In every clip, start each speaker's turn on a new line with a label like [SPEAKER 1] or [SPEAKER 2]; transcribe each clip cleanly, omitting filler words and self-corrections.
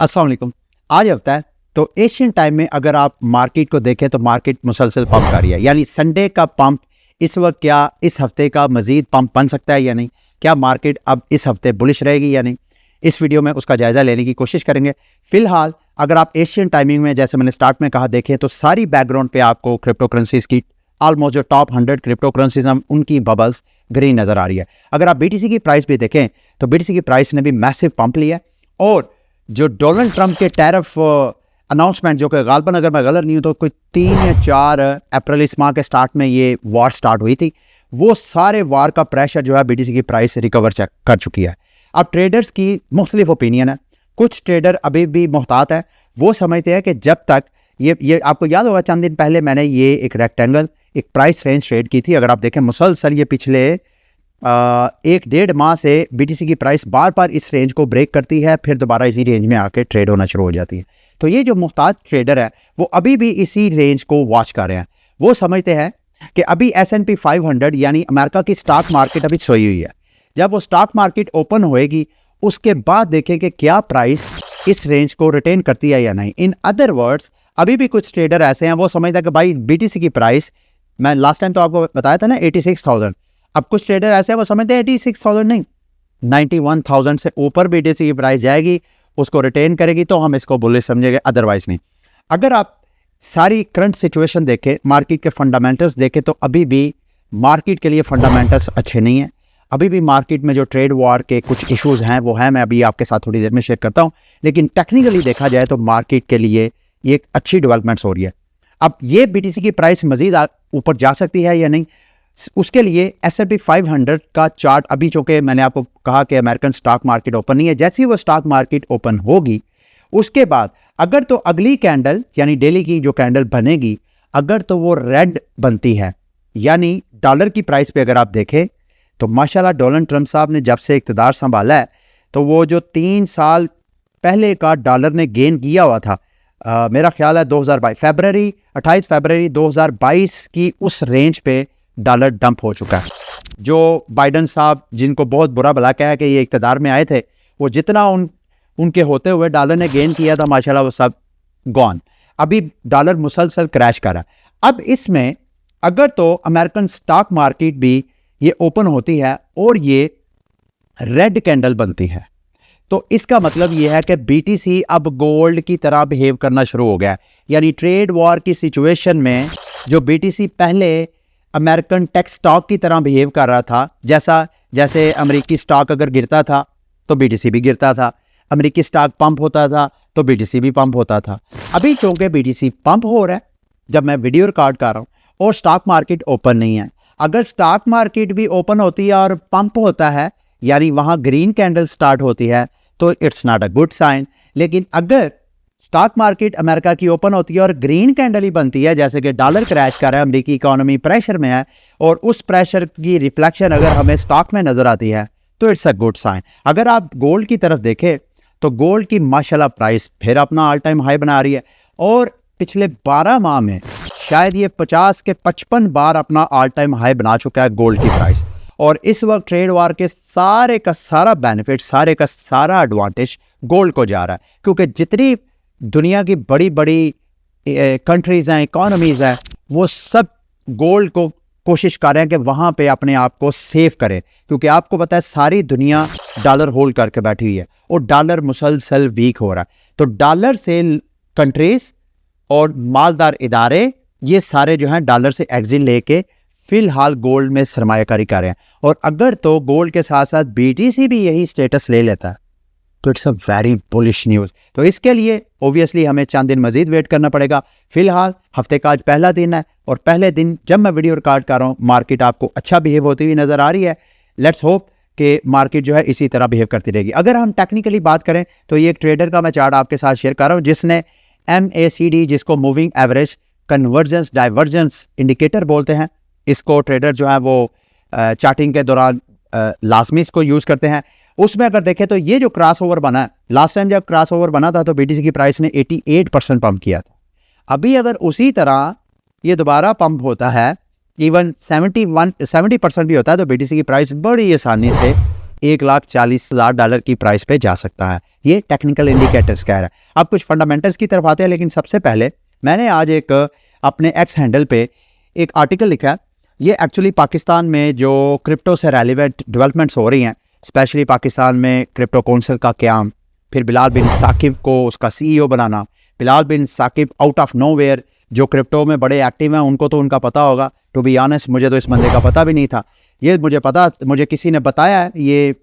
[SPEAKER 1] अस्सलाम वालेकुम। आज हफ्ता है तो एशियन टाइम में अगर आप मार्केट को देखें तो मार्केट मुसलसल पंप कर रही है, यानी संडे का पंप इस वक्त क्या इस हफ्ते का मजीद पंप बन सकता है या नहीं, क्या मार्केट अब इस हफ्ते बुलिश रहेगी या नहीं, इस वीडियो में उसका जायज़ा लेने की कोशिश करेंगे। फिलहाल अगर आप एशियन टाइमिंग में जैसे मैंने स्टार्ट में कहा देखें तो सारी बैकग्राउंड पे आपको क्रिप्टो करेंसीज की ऑलमोस्ट जो टॉप 100 क्रिप्टो करेंसीज हैं उनकी बबल्स ग्रीन नज़र आ रही है। अगर आप BTC की प्राइस भी देखें तो BTC की प्राइस ने भी मैसिव पंप लिया है और जो डोनाल्ड ट्रंप के टैरिफ अनाउंसमेंट जो कि गालबन अगर मैं गलत नहीं हूँ तो कोई 3 या 4 अप्रैल इस माह के स्टार्ट में ये वार स्टार्ट हुई थी, वो सारे वार का प्रेशर जो है BTC की प्राइस रिकवर कर चुकी है। अब ट्रेडर्स की मुख्तलिफ ओपिनियन है, कुछ ट्रेडर अभी भी मोहतात है, वो समझते हैं कि जब तक ये आपको याद होगा चंद दिन पहले मैंने ये एक रेक्टेंगल एक प्राइस रेंज ट्रेड की थी। अगर आप देखें मुसलसल ये पिछले 1-1.5 माह से BTC की प्राइस बार बार इस रेंज को ब्रेक करती है, फिर दोबारा इसी रेंज में आके ट्रेड होना शुरू हो जाती है। तो ये जो मुहताज ट्रेडर है वो अभी भी इसी रेंज को वॉच कर रहे हैं। वो समझते हैं कि अभी S&P 500 यानी अमेरिका की स्टॉक मार्केट अभी सोई हुई है, जब वो स्टॉक मार्केट ओपन होएगी उसके बाद देखें कि क्या प्राइस इस रेंज को रिटेन करती है या नहीं। इन अदर वर्ड्स अभी भी कुछ ट्रेडर ऐसे हैं वो समझते हैं कि भाई BTC की प्राइस, मैं लास्ट टाइम तो आपको बताया था ना 86,000, अब कुछ ट्रेडर ऐसे हैं वो समझते हैं 86,000 नहीं 91,000 से ऊपर BTC की प्राइस जाएगी, उसको रिटेन करेगी तो हम इसको बुलिश समझेंगे, अदरवाइज नहीं। अगर आप सारी करंट सिचुएशन देखें, मार्केट के फंडामेंटल्स देखें तो अभी भी मार्केट के लिए फंडामेंटल्स अच्छे नहीं हैं। अभी भी मार्केट में जो ट्रेड वॉर के कुछ इश्यूज हैं वो हैं, मैं अभी आपके साथ थोड़ी देर में शेयर करता हूं, लेकिन टेक्निकली देखा जाए तो मार्केट के लिए ये एक अच्छी डेवलपमेंट्स हो रही है। अब ये BTC की प्राइस मजीद ऊपर जा सकती है या नहीं, उसके लिए S&P 500 का चार्ट अभी, चूंकि मैंने आपको कहा कि अमेरिकन स्टॉक मार्केट ओपन नहीं है, जैसे ही वो स्टॉक मार्केट ओपन होगी उसके बाद अगर तो अगली कैंडल यानी डेली की जो कैंडल बनेगी अगर तो वो रेड बनती है, यानी डॉलर की प्राइस पे अगर आप देखें तो माशाल्लाह डोनाल्ड ट्रंप साहब ने जब से इक़्तिदार संभाला है तो वो जो 3 साल पहले का डॉलर ने गेन किया हुआ था, मेरा ख्याल है 2022 28 फरवरी 2022 की उस रेंज पे डॉलर डंप हो चुका है। जो बाइडन साहब जिनको बहुत बुरा भला कहा कि ये इक़्तिदार में आए थे, वो जितना उनके होते हुए डॉलर ने गेन किया था माशाल्लाह वो सब गॉन। अभी डॉलर मुसलसल क्रैश कर रहा है। अब इसमें अगर तो अमेरिकन स्टॉक मार्केट भी ये ओपन होती है और ये रेड कैंडल बनती है तो इसका मतलब ये है कि BTC अब गोल्ड की तरह बिहेव करना शुरू हो गया है। यानी ट्रेड वॉर की सिचुएशन में जो BTC पहले अमेरिकन टेक स्टॉक की तरह बिहेव कर रहा था, जैसे अमेरिकी स्टॉक अगर गिरता था तो BTC भी गिरता था, अमेरिकी स्टॉक पंप होता था तो BTC भी पंप होता था। अभी चूंकि BTC पंप हो रहा है जब मैं वीडियो रिकॉर्ड कर रहा हूँ और स्टॉक मार्केट ओपन नहीं है, अगर स्टॉक मार्केट भी ओपन होती है और पंप होता है यानी वहाँ ग्रीन कैंडल स्टार्ट होती है तो it's not a good sign. लेकिन अगर स्टॉक मार्केट अमेरिका की ओपन होती है और ग्रीन कैंडल ही बनती है, जैसे कि डॉलर क्रैश कर रहा है, अमेरिकी इकोनॉमी प्रेशर में है और उस प्रेशर की रिफ्लेक्शन अगर हमें स्टॉक में नजर आती है तो इट्स अ गुड साइन। अगर आप गोल्ड की तरफ देखें तो गोल्ड की माशाल्लाह प्राइस फिर अपना ऑल टाइम हाई बना रही है और पिछले 12 माह में शायद ये 50 के 55 बार अपना ऑल टाइम हाई बना चुका है गोल्ड की प्राइस। और इस वक्त ट्रेड वार के सारे का सारा बेनिफिट, सारे का सारा एडवांटेज गोल्ड को जा रहा है, क्योंकि जितनी दुनिया की बड़ी बड़ी कंट्रीज हैं, इकोनॉमीज हैं, वो सब गोल्ड को कोशिश कर रहे हैं कि वहाँ पे अपने आप को सेव करें, क्योंकि आपको पता है सारी दुनिया डॉलर होल्ड करके बैठी हुई है और डॉलर मुसलसल वीक हो रहा है। तो डॉलर से कंट्रीज और मालदार इदारे ये सारे जो हैं डॉलर से एग्जिट लेके फिलहाल गोल्ड में सरमायाकारी कर रहे हैं। और अगर तो गोल्ड के साथ साथ BTC भी यही स्टेटस ले लेता है तो it's a very bullish news. तो इसके लिए ओबियसली हमें चंद दिन मजीद वेट करना पड़ेगा। फिलहाल हफ्ते का आज पहला दिन है और पहले दिन जब मैं वीडियो रिकॉर्ड कर रहा हूँ मार्केट आपको अच्छा बिहेव होती हुई नजर आ रही है। लेट्स होप कि मार्केट जो है इसी तरह बिहेव करती रहेगी। अगर हम टेक्निकली बात करें तो ये एक ट्रेडर का मैं चार्ट आपके साथ शेयर कर रहा हूँ जिसने MACD, जिसको moving average convergence divergence indicator बोलते हैं, इसको ट्रेडर जो है वो चार्टिंग के दौरान लाजमी इसको यूज़ करते हैं। उसमें अगर देखें तो ये जो क्रॉस ओवर बना है, लास्ट टाइम जब क्रॉस ओवर बना था तो BTC की प्राइस ने 88% पंप किया था। अभी अगर उसी तरह ये दोबारा पंप होता है, इवन 70% भी होता है तो BTC की प्राइस बड़ी आसानी से $1,40,000 की प्राइस पे जा सकता है। ये टेक्निकल इंडिकेटर्स कह रहा है। अब कुछ फंडामेंटल्स की तरफ आते हैं, लेकिन सबसे पहले मैंने आज एक अपने एक्स हैंडल पे एक आर्टिकल लिखा है। ये एक्चुअली पाकिस्तान में जो क्रिप्टो से रेलिवेंट डेवलपमेंट्स हो रही हैं, स्पेशली पाकिस्तान में क्रिप्टो काउंसिल का क़याम, फिर बिलाल बिन साकिब को उसका CEO बनाना। Bilal bin Saqib out of nowhere जो क्रिप्टो में बड़े एक्टिव हैं, उनको तो उनका पता होगा। टू बी ऑनेस्ट मुझे तो इस बंदे का पता भी नहीं था। ये मुझे किसी ने बताया है। ये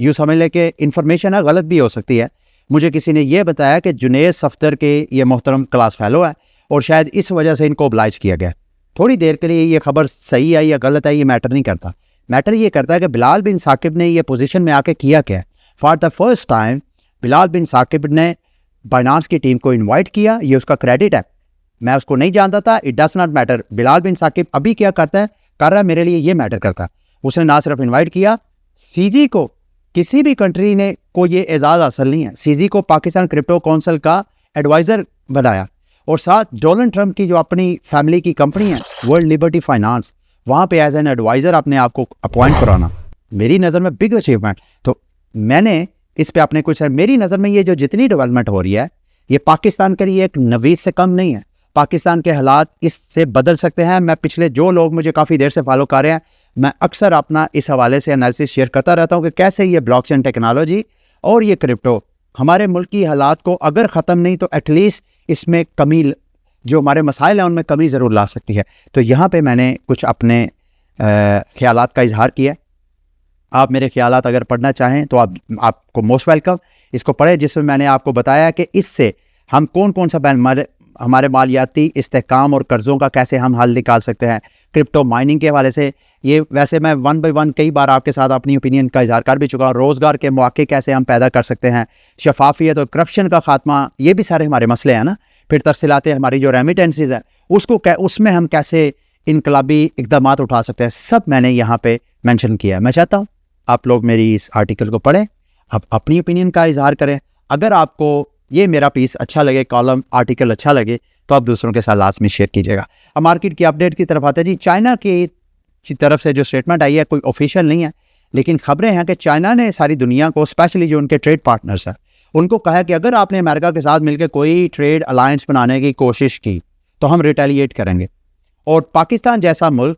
[SPEAKER 1] यूँ समझ ले कि इन्फॉर्मेशन है, गलत भी हो सकती है। मुझे किसी ने ये बताया कि जुनेद सफ्दर के ये मोहतरम क्लास फेलो है और शायद इस वजह से इनको ओब्लाइज किया गया। थोड़ी देर के लिए ये खबर सही है या गलत है ये मैटर नहीं करता। मैटर ये करता है कि बिलाल बिन साकिब ने ये पोजीशन में आके किया क्या। For the first time Bilal bin Saqib ने बाइनांस की टीम को इनवाइट किया। ये उसका क्रेडिट है। मैं उसको नहीं जानता था। It does not matter. Bilal bin Saqib अभी क्या करता है, कर रहा है, मेरे लिए ये मैटर करता है। उसने ना सिर्फ इन्वाइट किया, CG को किसी भी कंट्री ने को ये एजाज़ हासिल नहीं है। CG को पाकिस्तान क्रिप्टो काउंसिल का एडवाइज़र बनाया और साथ डोनाल्ड ट्रंप की जो अपनी फैमिली की कंपनी है वर्ल्ड लिबर्टी फाइनेंस, वहाँ पे एज एन एडवाइज़र अपने आप को अपॉइंट कराना मेरी नज़र में बिग अचीवमेंट। तो मैंने इस पे अपने कुछ, मेरी नज़र में ये जो जितनी डेवलपमेंट हो रही है ये पाकिस्तान के लिए एक नवीद से कम नहीं है। पाकिस्तान के हालात इससे बदल सकते हैं। मैं पिछले जो लोग मुझे काफ़ी देर से फॉलो कर रहे हैं, मैं अक्सर अपना इस हवाले से एनालिसिस शेयर करता रहता हूँ कि कैसे ये ब्लॉकचेन टेक्नोलॉजी और ये क्रिप्टो हमारे मुल्क की हालात को अगर ख़त्म नहीं तो एटलीस्ट इसमें कमी, जो हमारे मसाइल हैं उनमें कमी ज़रूर ला सकती है। तो यहाँ पे मैंने कुछ अपने ख्यालात का इजहार किया। आप मेरे ख्यालात अगर पढ़ना चाहें तो आपको मोस्ट वेलकम। इसको पढ़े, जिसमें मैंने आपको बताया कि इससे हम कौन कौन सा हमारे मालियाती इस्तेहकाम और कर्ज़ों का कैसे हम हल निकाल सकते हैं। क्रिप्टो माइनिंग के हवाले से ये वैसे मैं 1 बाय 1 कई बार आपके साथ अपनी ओपिनियन का इजहार कर भी चुका हूँ। रोज़गार के मौके कैसे हम पैदा कर सकते हैं, शफाफियत और करप्शन का खात्मा, ये भी सारे हमारे मसले हैं ना। फिर तरसीलाते हमारी जो रेमिटेंसीज है उसमें हम कैसे इनकलाबी इकदाम उठा सकते हैं, सब मैंने यहाँ पे मेंशन किया है। मैं चाहता हूँ आप लोग मेरी इस आर्टिकल को पढ़ें, आप अपनी ओपिनियन का इजहार करें। अगर आपको ये मेरा पीस अच्छा लगे, कॉलम आर्टिकल अच्छा लगे, तो आप दूसरों के साथ लाजमी शेयर कीजिएगा। अब मार्केट की अपडेट की तरफ आते हैं जी। चाइना की तरफ से जो स्टेटमेंट आई है कोई ऑफिशियल नहीं है, लेकिन खबरें हैं कि चाइना ने सारी दुनिया को, स्पेशली जो उनके ट्रेड पार्टनर्स हैं, उनको कहा कि अगर आपने अमेरिका के साथ मिलकर कोई ट्रेड अलायंस बनाने की कोशिश की तो हम रिटेलिएट करेंगे। और पाकिस्तान जैसा मुल्क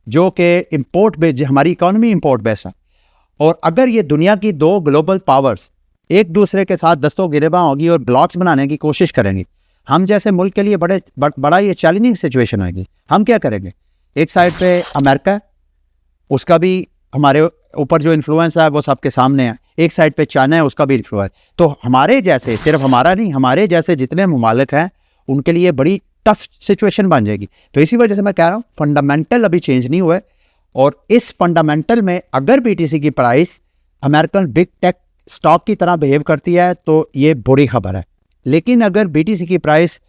[SPEAKER 1] जो कि इम्पोर्ट बेस्ड, हमारी इकॉनमी इम्पोर्ट बेस्ड है, और अगर ये दुनिया की दो ग्लोबल पावर्स एक दूसरे के साथ दस्तों गिरेबां होगी और ब्लॉक्स बनाने की कोशिश करेंगी, हम जैसे मुल्क के लिए बड़ा ये चैलेंजिंग सिचुएशन होगी। हम क्या करेंगे? एक साइड पे अमेरिका, उसका भी हमारे ऊपर जो इन्फ्लुएंस है वो सबके सामने है। एक साइड पे चाइना है, उसका भी इन्फ्लुएंस। तो हमारे जैसे, सिर्फ हमारा नहीं, हमारे जैसे जितने ममालिक हैं उनके लिए बड़ी टफ सिचुएशन बन जाएगी। तो इसी वजह से मैं कह रहा हूँ फंडामेंटल अभी चेंज नहीं हुआ, और इस फंडामेंटल में अगर BTC की price American big tech stock की तरह बिहेव करती है तो ये बुरी खबर है। लेकिन अगर BTC की प्राइस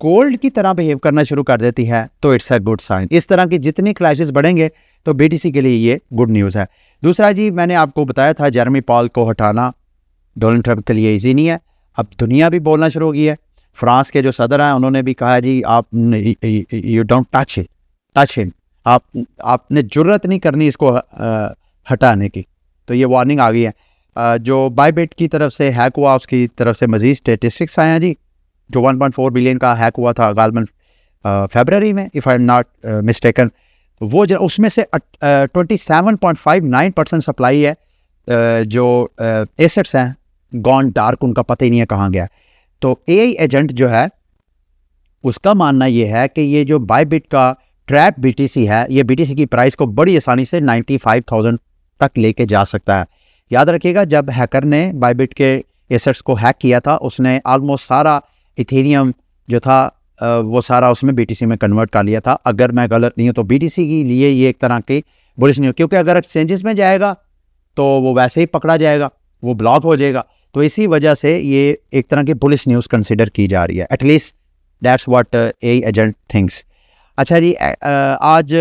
[SPEAKER 1] गोल्ड की तरह बिहेव करना शुरू कर देती है तो इट्स अ गुड साइन। इस तरह की जितनी क्राइसिस बढ़ेंगे तो BTC के लिए ये गुड न्यूज़ है। दूसरा जी, मैंने आपको बताया था जेरेमी पावल को हटाना डोनाल्ड ट्रंप के लिए ईजी नहीं है। अब दुनिया भी बोलना शुरू हो गई है। फ्रांस के जो सदर हैं उन्होंने भी कहा जी आप यू डोंट टच हिम, आपने जुर्रत नहीं करनी इसको हटाने की। तो ये वार्निंग आ गई है। जो बायबिट की तरफ से हैक हुआ उसकी तरफ से मजीद स्टेटिस्टिक्स आए हैं जी। जो 1.4 बिलियन का हैक हुआ था गालमन फरवरी में, if I am not mistaken, वो उसमें से 27.59% सप्लाई है जो एसेट्स हैं गॉन डार्क, उनका पता ही नहीं है कहाँ गया। तो AI एजेंट जो है उसका मानना ये है कि ये जो बायबिट का ट्रैप BTC है, ये BTC की प्राइस को बड़ी आसानी से 95,000 तक लेके जा सकता है। याद रखिएगा जब हैकर ने बायबिट के एसेट्स को हैक किया था उसने ऑलमोस्ट सारा इथेरियम जो था वो सारा उसमें BTC में कन्वर्ट कर लिया था। अगर मैं गलत नहीं हूँ तो BTC के लिए ये एक तरह की बुलिश न्यूज़, क्योंकि अगर एक्सचेंजेस में जाएगा तो वो वैसे ही पकड़ा जाएगा, वो ब्लॉक हो जाएगा। तो इसी वजह से ये एक तरह की बुलिश न्यूज़ कंसिडर की जा रही है। At least that's what AI agent thinks. अच्छा जी, आज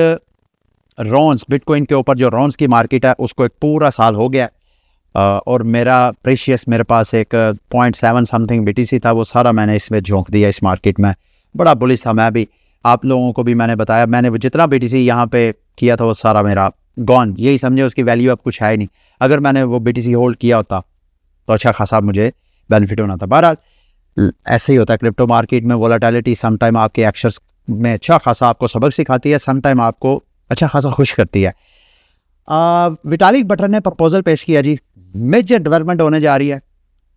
[SPEAKER 1] रॉन्स, बिटकॉइन के ऊपर जो रॉन्स की मार्केट है उसको एक पूरा साल हो गया, और मेरे पास एक 0.7 समथिंग BTC था, वो सारा मैंने इसमें झोंक दिया। इस मार्केट में बड़ा बुलिश था मैं भी, आप लोगों को भी मैंने बताया। मैंने जितना BTC यहाँ पे किया था वो सारा मेरा गॉन, यही समझे, उसकी वैल्यू अब कुछ है ही नहीं। अगर मैंने वो BTC होल्ड किया होता तो अच्छा खासा मुझे बेनिफिट होना था। बहरहाल ऐसे ही होता है क्रिप्टो मार्केट में, वोलेटिलिटी सम टाइम आपके एक्शंस में अच्छा खासा आपको सबक सिखाती है, सम टाइम आपको अच्छा खासा खुश करती है। विटालिक बटरन ने प्रपोजल पेश किया जी, मेजर डेवलपमेंट होने जा रही है।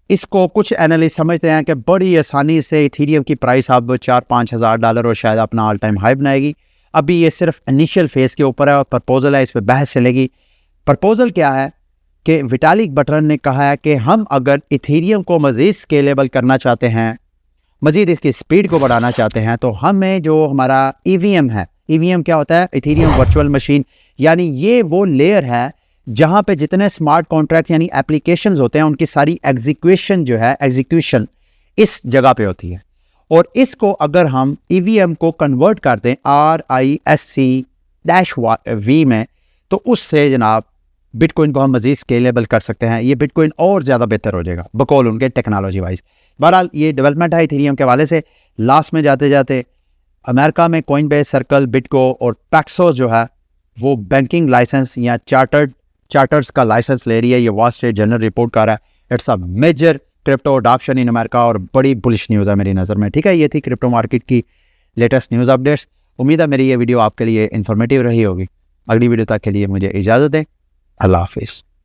[SPEAKER 1] इसको कुछ एनालिस्ट समझते हैं कि बड़ी आसानी से इथीरियम की प्राइस अब $4-5 हज़ार और शायद अपना ऑल टाइम हाई बनाएगी। अभी ये सिर्फ इनिशियल फेज़ के ऊपर है और प्रपोजल है, इस पर बहस चलेगी। प्रपोजल क्या है कि विटालिक बटरन ने कहा है कि हम अगर इथीरियम को मज़ीद स्केलेबल करना चाहते हैं, मज़ीद इसकी स्पीड को बढ़ाना चाहते हैं, तो हमें जो हमारा EVM है, EVM क्या होता है? इथीरियम वर्चुअल मशीन, यानी ये वो लेयर है जहाँ पे जितने स्मार्ट कॉन्ट्रैक्ट यानी एप्लीकेशंस होते हैं उनकी सारी एग्जीक्यूशन इस जगह पे होती है। और इसको अगर हम EVM को कन्वर्ट कर दें RISC-V में, तो उससे जनाब बिटकॉइन को हम मज़ीद स्केलेबल कर सकते हैं। ये बिटकॉइन और ज़्यादा बेहतर हो जाएगा बकौल उनके टेक्नोलॉजी वाइज। बहरहाल ये डेवलपमेंट है इथीरियम के हवाले से। लास्ट में जाते जाते अमेरिका में कॉइनबेस, सर्कल, बिटको और पैक्सोस जो है वो बैंकिंग लाइसेंस या चार्टर्स का लाइसेंस ले रही है। ये वॉल स्ट्रीट जर्नल रिपोर्ट कर रहा है। It's a major crypto adoption in America और बड़ी बुलिश न्यूज़ है मेरी नज़र में। ठीक है, ये थी क्रिप्टो मार्केट की लेटेस्ट न्यूज़ अपडेट्स। उम्मीद है मेरी ये वीडियो आपके लिए इन्फॉर्मेटिव रही होगी। अगली वीडियो तक के लिए मुझे इजाज़त दें। अल्लाह हाफिज़।